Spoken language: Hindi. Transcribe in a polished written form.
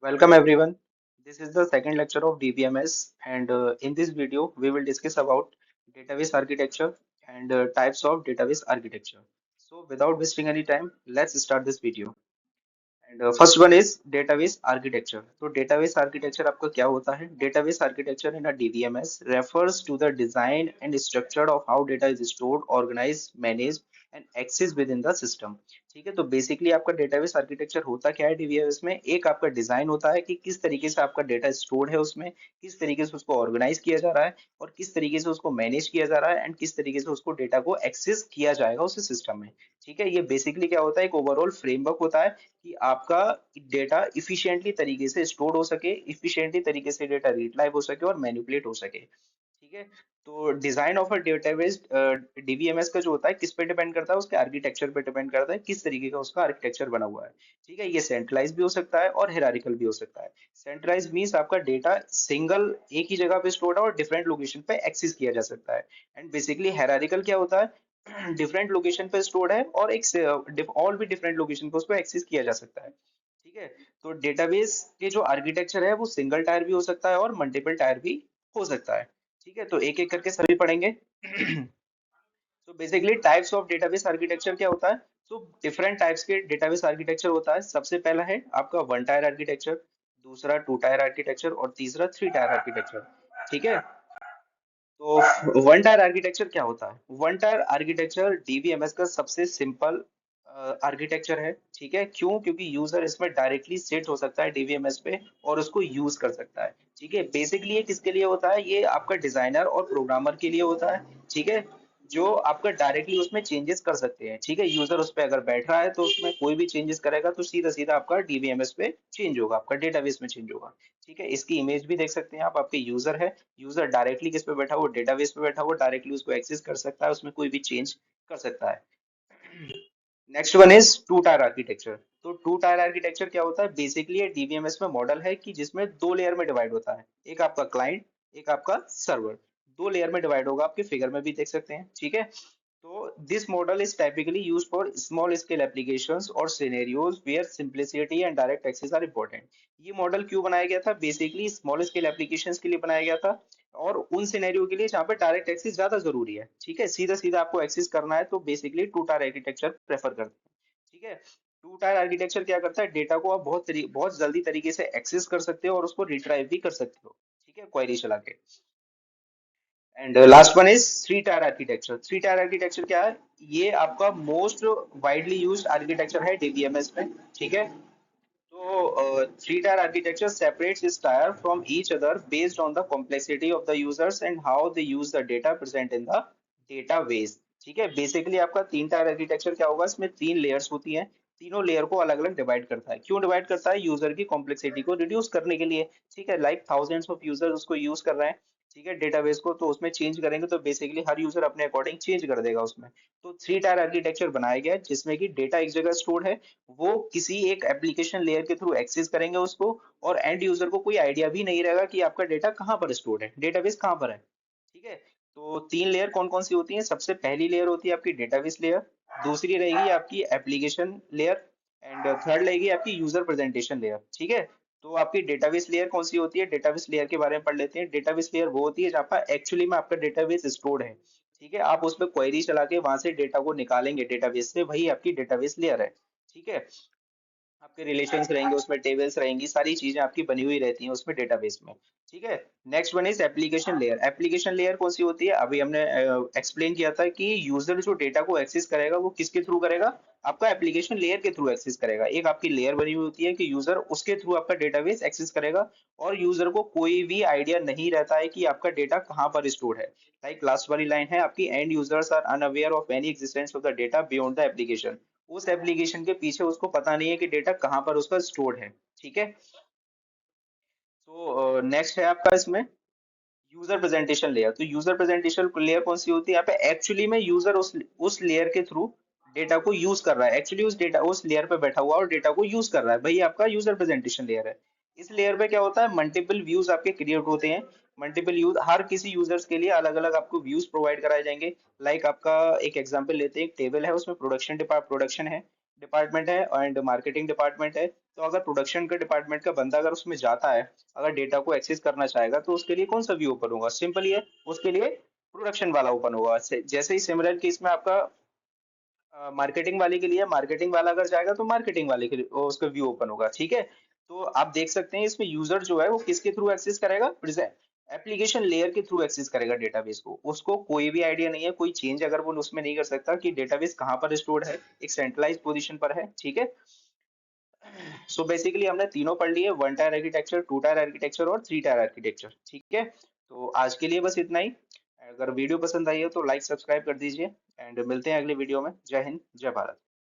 Welcome everyone. This is the second lecture of DBMS and in this video we will discuss about database architecture and types of database architecture. So without wasting any time, let's start this video. And first one is database architecture. तो database architecture आपका क्या होता है? Database architecture in a DBMS refers to the design and structure of how data is stored, organized, managed and accessed within the system. ठीक है, तो बेसिकली आपका डेटाबेस आर्किटेक्चर होता क्या है डीबीएमएस में? एक आपका डिजाइन होता है कि किस तरीके से आपका डेटा स्टोर्ड है उसमें, किस तरीके से उसको ऑर्गेनाइज किया जा रहा है और किस तरीके से उसको मैनेज किया जा रहा है एंड किस तरीके से उसको डेटा को एक्सेस किया जाएगा उस सिस्टम में। ठीक है, ये बेसिकली क्या होता है, एक ओवरऑल फ्रेमवर्क होता है कि आपका डेटा इफिशिएंटली तरीके से स्टोर हो सके, इफिशिएंटली तरीके से डेटा रीड लाइव हो सके और मैनिपुलेट हो सके। ठीक है, तो design of a database DBMS का जो होता है किस पे डिपेंड करता है? उसके आर्किटेक्चर पे डिपेंड करता है, किस तरीके का उसका आर्किटेक्चर बना हुआ है। ठीक है, ये सेंट्रलाइज भी हो सकता है और हिरारिकल भी हो सकता है। सेंट्रलाइज मींस आपका डेटा सिंगल एक ही जगह पे स्टोर्ड है और डिफरेंट लोकेशन पे एक्सेस किया जा सकता है। एंड बेसिकली हिरारिकल क्या होता है? डिफरेंट लोकेशन पे स्टोर्ड है और एक और भी डिफरेंट लोकेशन पे उसको एक्सेस किया जा सकता है। ठीक है, तो डेटाबेस के जो आर्किटेक्चर है वो सिंगल टायर भी हो सकता है और मल्टीपल टायर भी हो सकता है। ठीक है, तो एक एक करके सभी पढ़ेंगे। तो basically types of database architecture क्या होता है? तो डिफरेंट टाइप्स के डेटाबेस आर्किटेक्चर होता है। सबसे पहला है आपका वन टायर आर्किटेक्चर, दूसरा टू टायर आर्किटेक्चर और तीसरा थ्री टायर आर्किटेक्चर। ठीक है, तो वन टायर आर्किटेक्चर क्या होता है? वन टायर आर्किटेक्चर डीबीएमएस का सबसे सिंपल आर्किटेक्चर है। ठीक है, क्यों? क्योंकि यूजर इसमें डायरेक्टली सेट हो सकता है डीबीएमएस पे और उसको यूज कर सकता है। ठीक है, बेसिकली ये किसके लिए होता है? ये आपका डिजाइनर और प्रोग्रामर के लिए होता है। ठीक है, जो आपका डायरेक्टली उसमें चेंजेस कर सकते हैं। ठीक है, यूजर उस पर अगर बैठ रहा है तो उसमें कोई भी चेंजेस करेगा तो सीधा सीधा आपका डीबीएमएस पे चेंज होगा, आपका डेटाबेस में चेंज होगा। ठीक है, इसकी इमेज भी देख सकते हैं आप। आपके यूजर है, यूजर डायरेक्टली किस पे बैठा हुआ? डेटाबेस पे बैठा हुआ, डायरेक्टली उसको एक्सेस कर सकता है, उसमें कोई भी चेंज कर सकता है। Next one is two tier architecture. तो टू टायर आर्किटेक्चर क्या होता है? बेसिकली ये डीबीएमएस में मॉडल है कि जिसमें दो लेयर में डिवाइड होता है, एक आपका क्लाइंट, एक आपका सर्वर। दो लेयर में डिवाइड होगा, आपके फिगर में भी देख सकते हैं। ठीक है, so this model is typically used for small scale applications or scenarios where simplicity and direct access are important. ये मॉडल क्यों बनाया गया था? बेसिकली स्मॉल स्केल एप्लीकेशंस के लिए बनाया गया था और उन सिनेरियो के लिए जहाँ पे डायरेक्ट एक्सेस ज्यादा जरूरी है। ठीक है, सीधा सीधा आपको एक्सेस करना है तो basically two tier architecture prefer करते हैं। ठीक है, टू टायर आर्किटेक्चर क्या करता है? डेटा को आप बहुत जल्दी तरीके से एक्सेस कर सकते हो और उसको रिट्राइव भी कर सकते हो। ठीक है, क्वेरी चला के। And last one is three tier architecture. Three tier architecture क्या है? ये आपका मोस्ट वाइडली यूज्ड आर्किटेक्चर है डीबीएमएस में। ठीक है, तो three tier architecture separates its tier from each other based on the complexity of the users and how they use the data present in the database. ठीक है, बेसिकली आपका तीन टायर आर्किटेक्चर क्या होगा? इसमें तीन लेयर्स होती हैं, तीनों लेयर को अलग अलग डिवाइड करता है। क्यों डिवाइड करता है? यूजर की कॉम्प्लेक्सिटी को रिड्यूस करने के लिए। ठीक है, लाइक थाउजेंड्स ऑफ यूजर्स उसको यूज कर रहे हैं। ठीक है, डेटाबेस को, तो उसमें चेंज करेंगे तो बेसिकली हर यूजर अपने अकॉर्डिंग चेंज कर देगा उसमें। तो थ्री टायर आर्किटेक्चर बनाया गया है जिसमें कि डेटा एक जगह स्टोर है, वो किसी एक एप्लीकेशन लेयर के थ्रू एक्सेस करेंगे उसको और एंड यूजर को कोई आइडिया भी नहीं रहेगा कि आपका डेटा कहाँ पर स्टोर है, डेटाबेस कहाँ पर है। ठीक है, तो तीन लेयर कौन कौन सी होती हैं? सबसे पहली लेयर होती है आपकी डेटाबेस लेयर, दूसरी रहेगी आपकी एप्लीकेशन लेयर एंड थर्ड रहेगी आपकी यूजर प्रेजेंटेशन लेयर। ठीक है, तो आपकी डेटाबेस लेयर कौन सी होती है? डेटाबेस लेयर के बारे में पढ़ लेते हैं। डेटाबेस लेयर वो होती है जहाँ पर एक्चुअली में आपका डेटाबेस स्टोर्ड है। ठीक है, आप उस पर क्वेरी चला के वहां से डेटा को निकालेंगे डेटाबेस से, वही आपकी डेटाबेस लेयर है। ठीक है, आपके रिलेशंस रहेंगे उसमें, टेबल्स रहेंगी, सारी चीजें आपकी बनी हुई रहती हैं उसमें डेटाबेस में। ठीक है, next one is application layer. Application layer कौन सी होती है? अभी हमने एक्सप्लेन किया था कि यूजर जो डेटा को एक्सेस करेगा वो किसके थ्रू करेगा? आपका एप्लीकेशन लेयर के थ्रू एक्सेस करेगा। एक आपकी लेयर बनी हुई होती है कि यूजर उसके थ्रू आपका डेटाबेस एक्सेस करेगा और यूजर को कोई भी आइडिया नहीं रहता है कि आपका डेटा कहाँ पर स्टोर है। लाइक लास्ट वाली लाइन है आपकी, and users are unaware of any existence of the data beyond the application. उस एप्लीकेशन के पीछे उसको पता नहीं है कि डेटा कहाँ पर उसका स्टोर्ड है। ठीक है, तो नेक्स्ट है आपका इसमें यूजर प्रेजेंटेशन लेयर। तो यूजर प्रेजेंटेशन लेयर कौन सी होती है? यहाँ पे एक्चुअली में यूजर उस लेयर के थ्रू डेटा को यूज कर रहा है, एक्चुअली उस लेयर पे बैठा हुआ और डेटा को यूज कर रहा है, वही आपका यूजर प्रेजेंटेशन लेयर है। इस लेयर पे क्या होता है? मल्टीपल व्यूज आपके क्रिएट होते हैं। मल्टीपल व्यूज, हर किसी यूजर्स के लिए अलग अलग आपको व्यूज प्रोवाइड कराए जाएंगे। लाइक आपका एक एग्जांपल लेते हैं, एक टेबल है उसमें प्रोडक्शन है, डिपार्टमेंट है एंड मार्केटिंग डिपार्टमेंट है। तो अगर प्रोडक्शन के डिपार्टमेंट का बंदा अगर उसमें जाता है, अगर डेटा को एक्सेस करना चाहेगा, तो उसके लिए कौन सा व्यू ओपन होगा? सिंपल ही है, उसके लिए प्रोडक्शन वाला ओपन होगा। जैसे ही सिमिलर केस में आपका मार्केटिंग वाले के लिए, मार्केटिंग वाला अगर जाएगा तो मार्केटिंग वाले के लिए वो उसका व्यू ओपन होगा। ठीक है, तो आप देख सकते हैं इसमें यूजर जो है वो किसके थ्रू एक्सेस करेगा? एप्लीकेशन लेयर के थ्रू एक्सेस करेगा डेटाबेस को। उसको कोई भी आइडिया नहीं है, कोई चेंज अगर वो उसमें नहीं कर सकता कि डेटाबेस कहाँ पर स्टोर्ड है, एक सेंट्रलाइज पोजीशन पर है। ठीक है, सो बेसिकली हमने तीनों पढ़ लिए, one tier architecture, two tier architecture और थ्री टायर आर्किटेक्चर। ठीक है, तो आज के लिए बस इतना ही। अगर वीडियो पसंद आई हो तो लाइक सब्सक्राइब कर दीजिए एंड मिलते हैं अगले वीडियो में। जय हिंद, जय भारत।